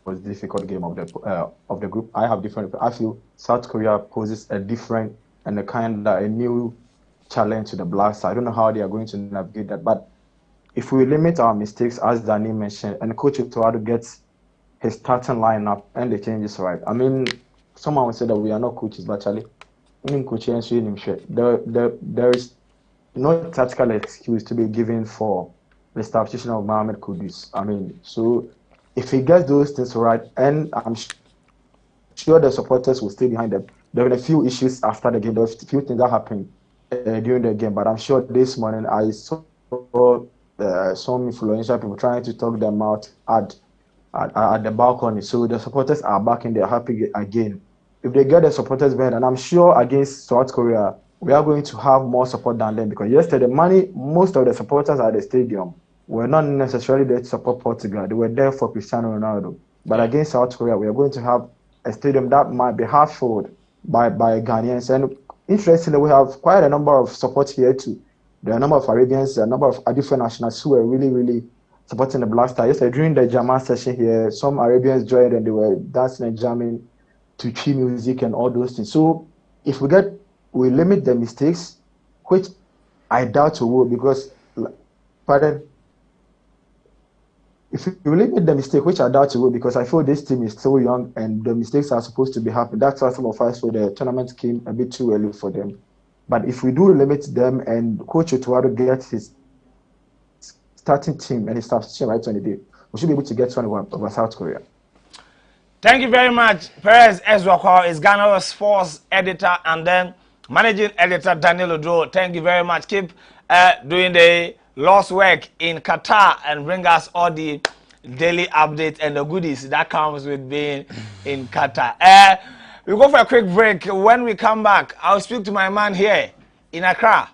most difficult game of the group. I feel South Korea poses a different and a new challenge to the Blacks. I don't know how they are going to navigate that, but if we limit our mistakes, as Danny mentioned, and Coach Otuado gets his starting lineup and the changes right. I mean, someone would say that we are not coaches, but actually, there is no tactical excuse to be given for the substitution of Mohamed Kudus. I mean, so if he gets those things right, and I'm sure the supporters will stay behind them. There were a few issues after the game. There were a few things that happened during the game, but I'm sure this morning I saw some influential people trying to talk them out at the balcony. So the supporters are back and they're happy again. If they get the supporters behind, and I'm sure against South Korea, we are going to have more support than them, because yesterday, most of the supporters at the stadium were not necessarily there to support Portugal. They were there for Cristiano Ronaldo. But against South Korea, we are going to have a stadium that might be half filled by Ghanaians. And interestingly, we have quite a number of support here too. There are a number of Arabians, a number of different nationals who were really, really supporting the Black Stars. Yesterday, during the Jama session here, some Arabians joined and they were dancing and jamming to Chi music and all those things. So if we limit the mistakes, which I doubt we will, because, if we limit the mistake, which I doubt we will, because I feel this team is still young and the mistakes are supposed to be happening. That's why some of us feel the tournament came a bit too early for them. But if we do limit them and Coach Otuado gets his starting team and his substitution right on the day, we should be able to get one over South Korea. Thank you very much. Perez Ezwakwa is Ghana's sports editor and then managing editor Daniel Odo. Thank you very much. Keep doing the Lost work in Qatar and bring us all the daily updates and the goodies that comes with being in Qatar. We'll go for a quick break. When we come back, I'll speak to my man here in Accra.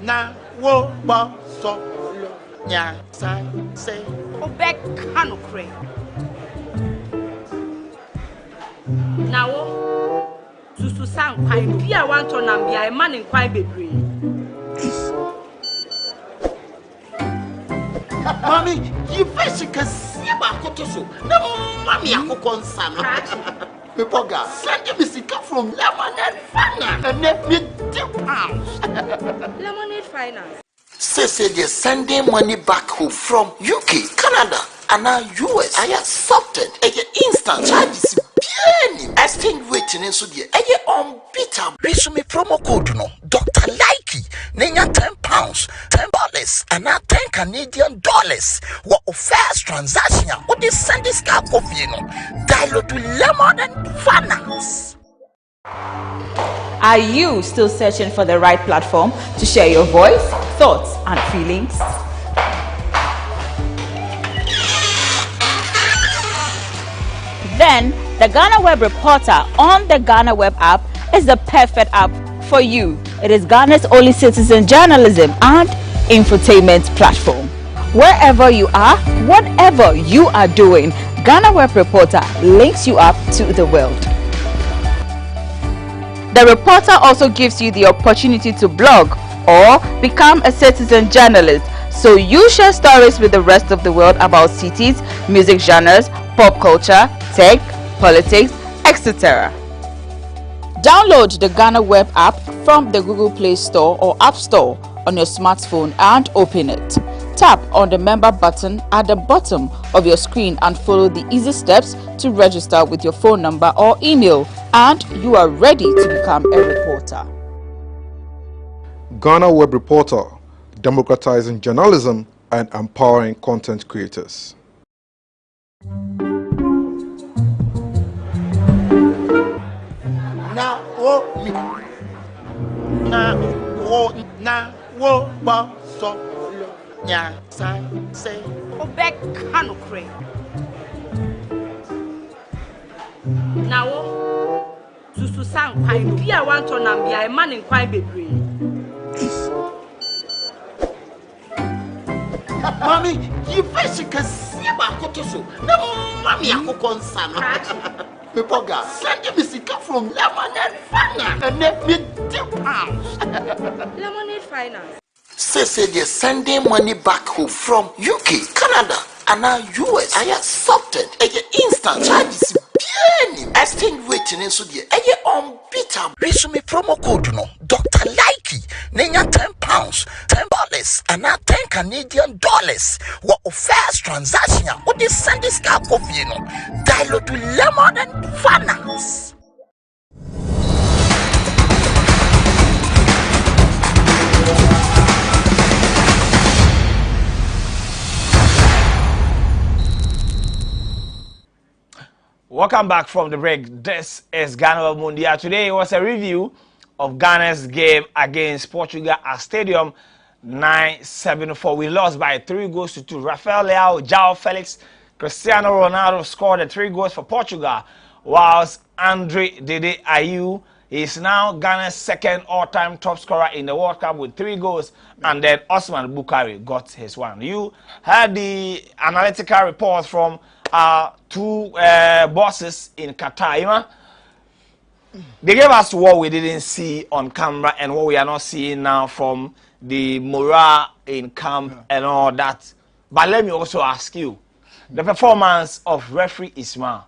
Na wo ba so nya sa say obek kanokre na wo susu san kwan bia wan to na bia e man kwan bebre mami you fish can see ba koto so na mami akoko nsa no Pepoga, send me sika from Lemonade Finance and let me £2. Lemonade Finance. Say they're sending money back home from UK, Canada, and now US. I accepted. Instant charges. Exchange waiting in Sudia. Unbeatable. Resume promo code no. Dr. Likey. Nenya £10, $10, and now $10 What first transaction? What they send this car coffee no? Dialogue to Lemonade Finance. Are you still searching for the right platform to share your voice, thoughts, and feelings? Then the GhanaWeb Reporter on the GhanaWeb app is the perfect app for you. It is Ghana's only citizen journalism and infotainment platform. Wherever you are, whatever you are doing, GhanaWeb Reporter links you up to the world. The reporter also gives you the opportunity to blog or become a citizen journalist, so you share stories with the rest of the world about cities, music genres, pop culture, tech, politics, etc. Download the GhanaWeb app from the Google Play Store or App Store on your smartphone and open it. Tap on the member button at the bottom of your screen and follow the easy steps to register with your phone number or email, and you are ready to become a reporter. GhanaWeb Reporter, democratizing journalism and empowering content creators. Na wo ba so nya sa say obek kanokre na wo susu san kwan bia wan to na bia e man kwan bebre mami you fish can see ba koto so na mami akoko nsa no Pepoga, send me sika from Lemonade Finance and let me £2. Lemonade Finance. Say they're sending money back home from UK, Canada, and now US. I accepted. Instant charges. Exchange waiting in Sudia. Unbeatable. Resume promo code no. Dr. Likey. Nenya £10, $10, and now $10. What first transaction? What they send this car coffee no? Dialogue to Lemonade Finance. Welcome back from the break. This is GhanaWeb Mundia. Today was a review of Ghana's game against Portugal at Stadium 9-7-4. We lost by 3-2. Rafael Leao, João Felix, Cristiano Ronaldo scored the 3 goals for Portugal, whilst Andre Dede Ayew is now Ghana's second all-time top scorer in the World Cup with 3 goals, and then Osman Bukari got his one. You heard the analytical reports from our 2 bosses in Qatar. Ima, they gave us what we didn't see on camera and what we are not seeing now from the morale in camp and all that. But let me also ask you, the performance of referee Ismail.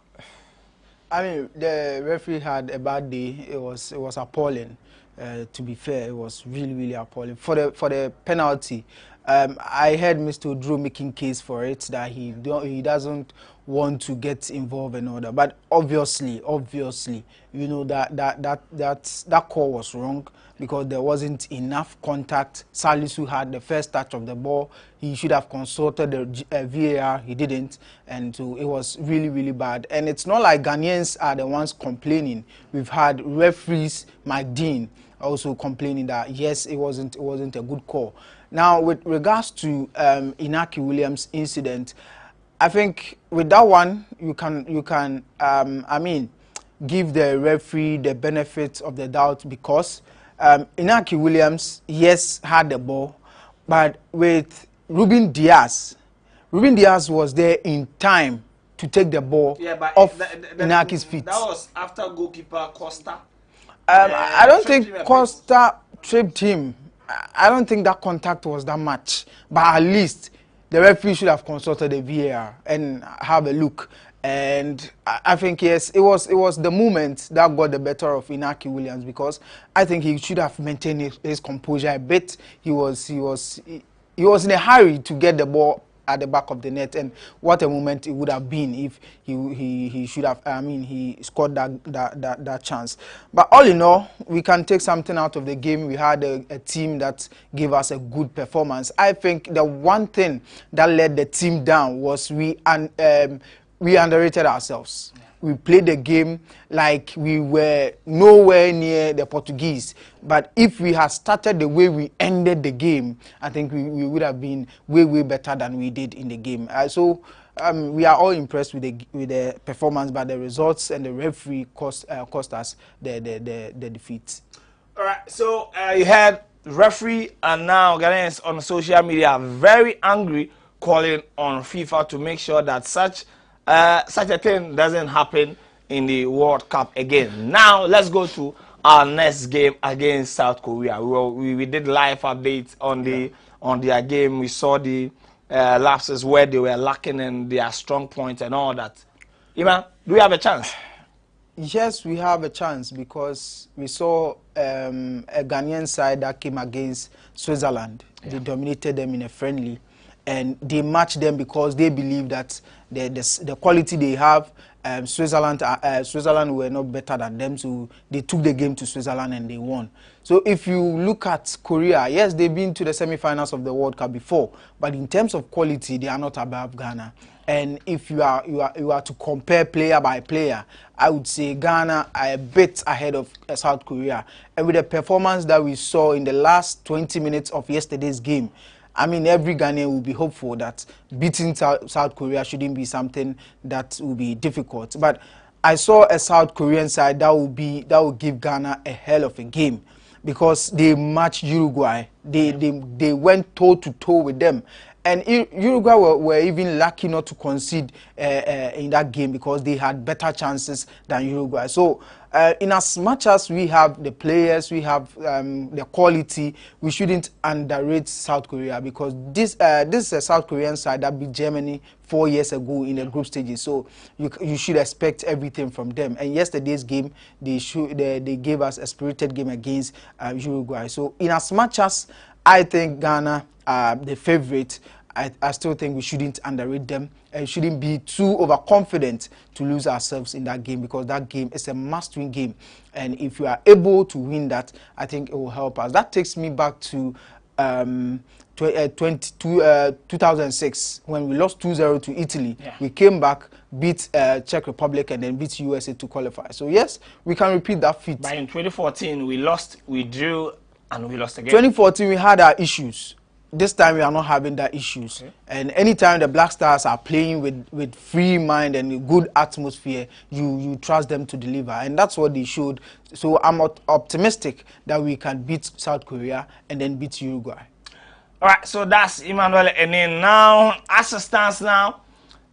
I mean, the referee had a bad day. It was appalling. To be fair, it was really appalling. For the penalty, I heard Mr. Drew making case for it that he doesn't want to get involved in all that. But obviously, you know that call was wrong because there wasn't enough contact. Salisu had the first touch of the ball. He should have consulted the VAR. He didn't, and so it was really bad. And it's not like Ghanaians are the ones complaining. We've had referees, Mike Dean, also complaining that yes, it wasn't a good call. Now, with regards to Inaki Williams incident, I think with that one you can I mean, give the referee the benefit of the doubt because Inaki Williams, yes, had the ball, but with Ruben Diaz was there in time to take the ball off Inaki's feet. That was after goalkeeper Costa. I don't think Costa tripped him. I don't think that contact was that much, but at least the referee should have consulted the VAR and have a look. And I think yes, it was the movement that got the better of Inaki Williams because I think he should have maintained his composure a bit. He was in a hurry to get the ball at the back of the net, and what a moment it would have been if he should have. I mean, he scored that chance. But all in all, we can take something out of the game. We had a team that gave us a good performance. I think the one thing that let the team down was we underrated ourselves. We played the game like we were nowhere near the Portuguese. But if we had started the way we ended the game, I think we would have been way better than we did in the game. So we are all impressed with the performance, but the results and the referee cost us the defeat. All right. So you had referee, and now Ghanaians on social media are very angry, calling on FIFA to make sure that such a thing doesn't happen in the World Cup again. Now let's go to our next game against South Korea. We did live updates on their game. We saw the lapses where they were lacking in their strong points and all that. Iman, do we have a chance? Yes, we have a chance because we saw a Ghanaian side that came against Switzerland. Yeah. They dominated them in a friendly. And they matched them because they believe that the quality they have, Switzerland were not better than them, so they took the game to Switzerland and they won. So if you look at Korea, yes, they've been to the semi-finals of the World Cup before, but in terms of quality, they are not above Ghana. And if you are to compare player by player, I would say Ghana are a bit ahead of South Korea. And with the performance that we saw in the last 20 minutes of yesterday's game, I mean, every Ghanaian will be hopeful that beating South Korea shouldn't be something that will be difficult. But I saw a South Korean side that will give Ghana a hell of a game because they matched Uruguay. They went toe to toe with them. And Uruguay were even lucky not to concede in that game because they had better chances than Uruguay. So in as much as we have the players, we have the quality, we shouldn't underrate South Korea because this is a South Korean side that beat Germany 4 years ago in the group stages. So you should expect everything from them. And yesterday's game, they gave us a spirited game against Uruguay. So in as much as I think Ghana are the favorite, I still think we shouldn't underrate them and shouldn't be too overconfident to lose ourselves in that game because that game is a must-win game. And if you are able to win that, I think it will help us. That takes me back to 2006 when we lost 2-0 to Italy. Yeah. We came back, beat Czech Republic, and then beat USA to qualify. So yes, we can repeat that feat. But in 2014, we lost, we drew, and we lost again. 2014, we had our issues. This time, we are not having that issues. Okay. And anytime the Black Stars are playing with free mind and a good atmosphere, you trust them to deliver. And that's what they showed. So I'm optimistic that we can beat South Korea and then beat Uruguay. All right, so that's Emmanuel Enin. Now, as it stands now,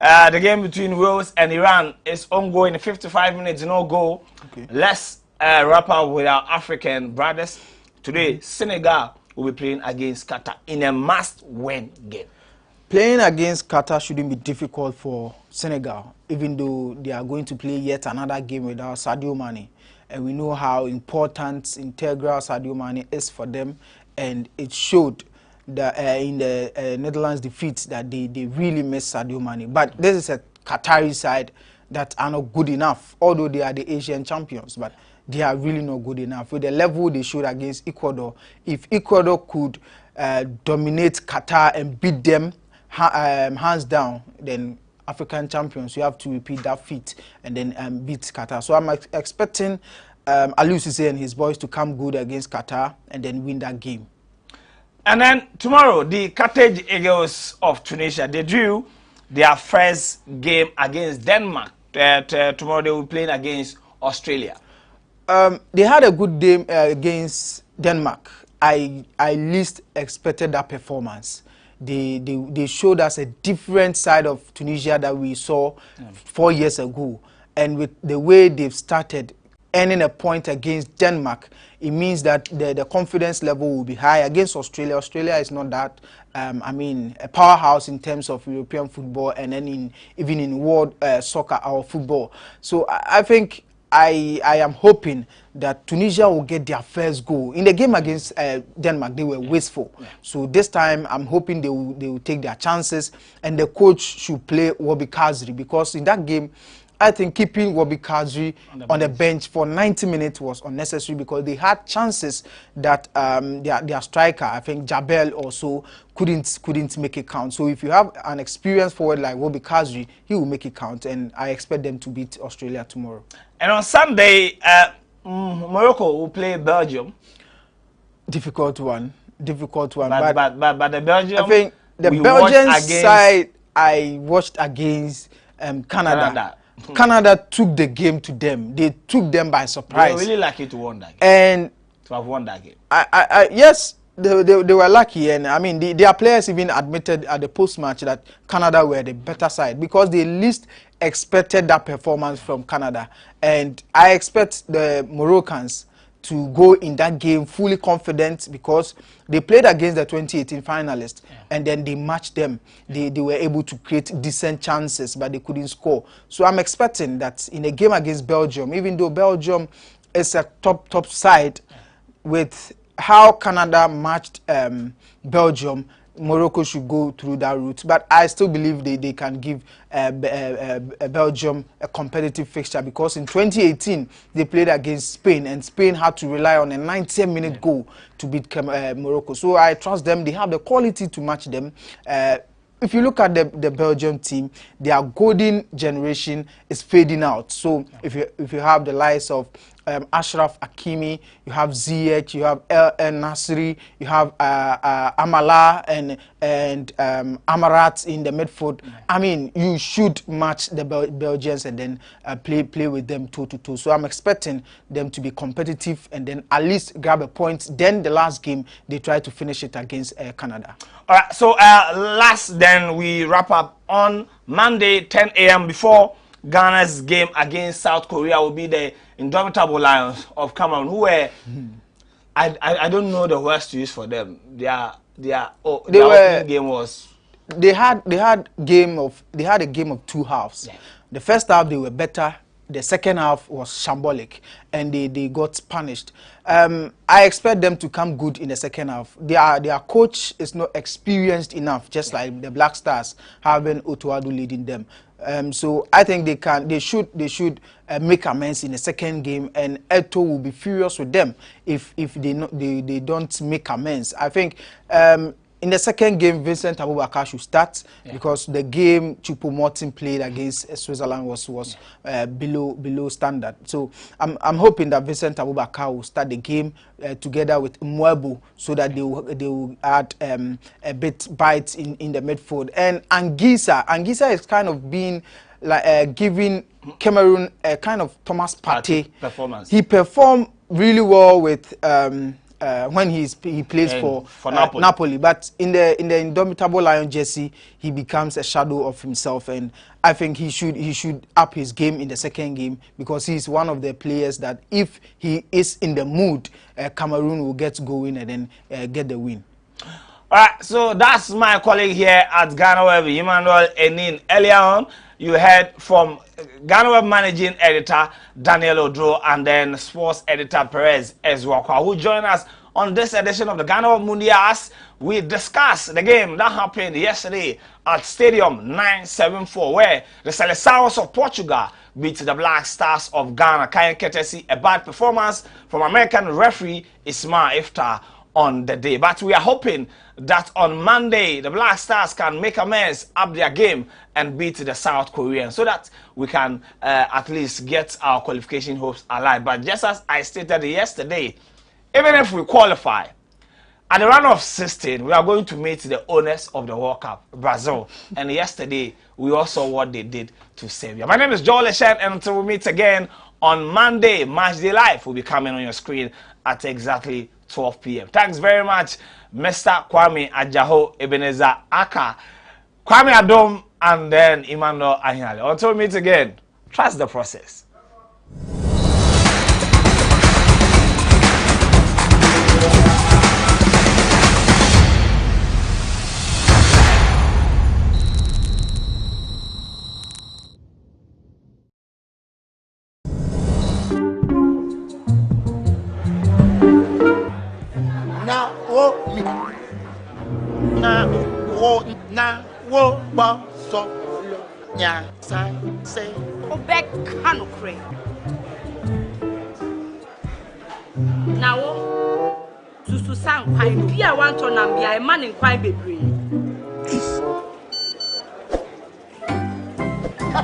the game between Wales and Iran is ongoing. 55 minutes, no goal. Okay. Let's wrap up with our African brothers. Today, Senegal will be playing against Qatar in a must-win game. Playing against Qatar shouldn't be difficult for Senegal, even though they are going to play yet another game without Sadio Mane. And we know how important, integral Sadio Mane is for them. And it showed that in the Netherlands defeat that they really miss Sadio Mane. But this is a Qatari side that are not good enough, although they are the Asian champions. But they are really not good enough. With the level they showed against Ecuador, if Ecuador could dominate Qatar and beat them hands down, then African champions, you have to repeat that feat and then beat Qatar. So I'm expecting Aliou Cissé and his boys to come good against Qatar and then win that game. And then tomorrow, the Carthage Eagles of Tunisia, they drew their first game against Denmark. Tomorrow they will be playing against Australia. They had a good game against Denmark. I least expected that performance. They showed us a different side of Tunisia that we saw 4 years ago. And with the way they've started earning a point against Denmark, it means that the confidence level will be high against Australia. Australia is not that, a powerhouse in terms of European football and then even in world soccer or football. So I think I am hoping that Tunisia will get their first goal. In the game against Denmark, they were wasteful. Yeah. So this time, I'm hoping they will take their chances, and the coach should play Wabi Kazri, because in that game, I think keeping Wabi Kazri on the bench for 90 minutes was unnecessary, because they had chances that their striker, I think Jabel also, couldn't make it count. So if you have an experienced forward like Wabi Kazri, he will make it count, and I expect them to beat Australia tomorrow. And on Sunday, Morocco will play Belgium. Difficult one. But the Belgium, I think the Belgian side I watched against Canada. Canada took the game to them. They took them by surprise. They were really lucky to win that game. And to have won that game. Yes, they were lucky, and I mean their players even admitted at the post-match that Canada were the better side, because they least expected that performance from Canada. And I expect the Moroccans to go in that game fully confident, because they played against the 2018 finalists, and then they matched them. They were able to create decent chances, but they couldn't score. So I'm expecting that in a game against Belgium, even though Belgium is a top side, with how Canada matched Belgium, Morocco should go through that route. But I still believe they can give Belgium a competitive fixture, because in 2018 they played against Spain, and Spain had to rely on a 90-minute goal to beat Morocco. So I trust them. They have the quality to match them. If you look at the Belgium team, their golden generation is fading out. So if you have the likes of Ashraf Hakimi, you have Ziyech, you have El Nasri, you have Amala and Amarat in the midfield. I mean, you should match the Belgians and then play with them toe-to-toe. So I'm expecting them to be competitive and then at least grab a point. Then the last game, they try to finish it against Canada. All right, so last then we wrap up on Monday, 10 a.m. before Ghana's game against South Korea will be the indomitable Lions of Cameroon, who were, I don't know the words to use for them. Their opening game was. They had a game of 2 halves. Yeah. The first half they were better, the second half was shambolic and they got punished. I expect them to come good in the second half. Their coach is not experienced enough, just like the Black Stars, having Otuadu leading them. So I think they should make amends in the second game, and Eto will be furious with them if they don't make amends. I think in the second game, Vincent Abubakar should start because the game Choupo-Moting played against Switzerland was below standard. So I'm hoping that Vincent Abubakar will start the game together with Mwebu so that they will add a bit bite in the midfield. And Anguissa is kind of being like giving Cameroon a kind of Thomas Partey performance. He performed really well with when he plays for Napoli, but in the Indomitable Lion jersey, he becomes a shadow of himself, and I think he should up his game in the second game because he's one of the players that if he is in the mood, Cameroon will get going and then get the win. All right, so that's my colleague here at GhanaWeb, Emmanuel Enin. Earlier on, you heard from GhanaWeb managing editor Daniel Odro and then sports editor Perez Ezwakwa, who joined us on this edition of the GhanaWeb Mundial as we discuss the game that happened yesterday at Stadium 974, where the Seleções of Portugal beat the Black Stars of Ghana, kind courtesy a bad performance from American referee Ismail Iftar on the day. But we are hoping that on Monday the Black Stars can make amends, up their game and beat the South Koreans so that we can at least get our qualification hopes alive. But just as I stated yesterday, even if we qualify at the round of 16, we are going to meet the owners of the World Cup, Brazil. And yesterday we also saw what they did to Serbia. My name is Joel Leshen, and until we meet again on Monday, Matchday Live will be coming on your screen at exactly 12 p.m. Thanks very much, Mr. Kwame Ajaho Ebenezer Aka, Kwame Adom, and then Emmanuel Ahinale. Until we meet again, trust the process. Na wo ba so nya sai say obek kanokre na wo susu san kwan bi a wan to nam bia e man kwan bebre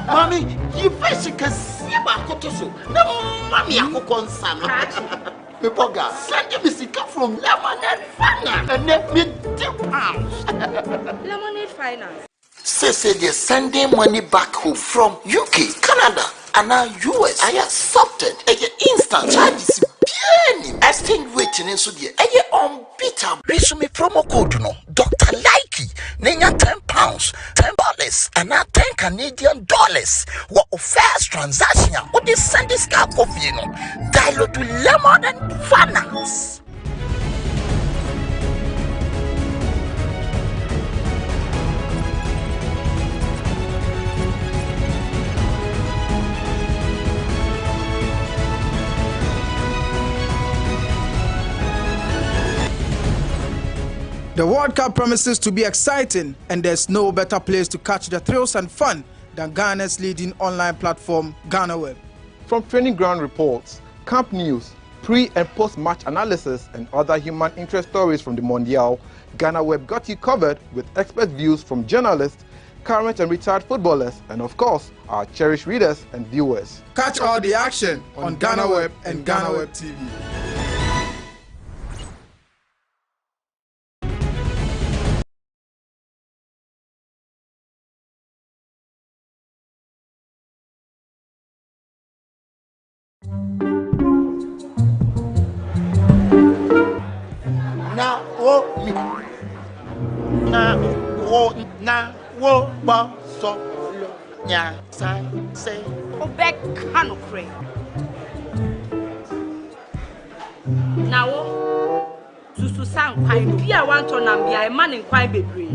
mami you fish kasi ba koto so na mami akoko nsa no me boga send me sika from Lemonade Finance and let me £10. Lemonade Finance. Say they're sending money back home from UK, Canada, and now US. I accepted. Instant charges. Exchange waiting in Sudia. Unbeatable. Resume promo code no. Dr. Likey. Nenya £10, $10, and now $10 Canadian. What first transaction? What they send this car coffee, you know? Dialogue to Lemonade Finance. The World Cup promises to be exciting, and there's no better place to catch the thrills and fun than Ghana's leading online platform, GhanaWeb. From training ground reports, camp news, pre- and post-match analysis, and other human interest stories from the Mondial, GhanaWeb got you covered with expert views from journalists, current and retired footballers, and of course, our cherished readers and viewers. Catch all the action on GhanaWeb and GhanaWeb TV. Na wo ba so nya sai say obek kanokre na wo susu san kwan bi a wan to nam bia e man kwan bebre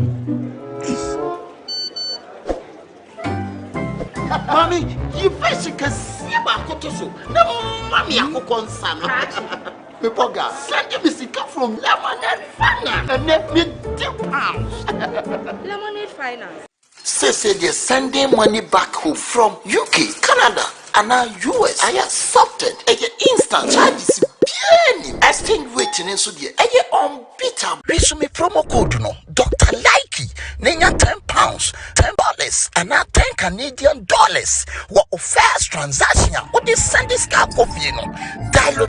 mami you fish kasi Anya ba koto so. Na mami akoko nsa no. Pepoga, send me sika from Lemonade Finance and let me £10. Lemonade Finance. Say they're sending money back home from UK, Canada, and now US. I accepted. Instant charges. Exchange waiting in so dear. Unbeatable. Resume promo code no. Dr. Likey. Nenya £10, $10, and now $10 Canadian. What first transaction? What is send this car coffee no? Dial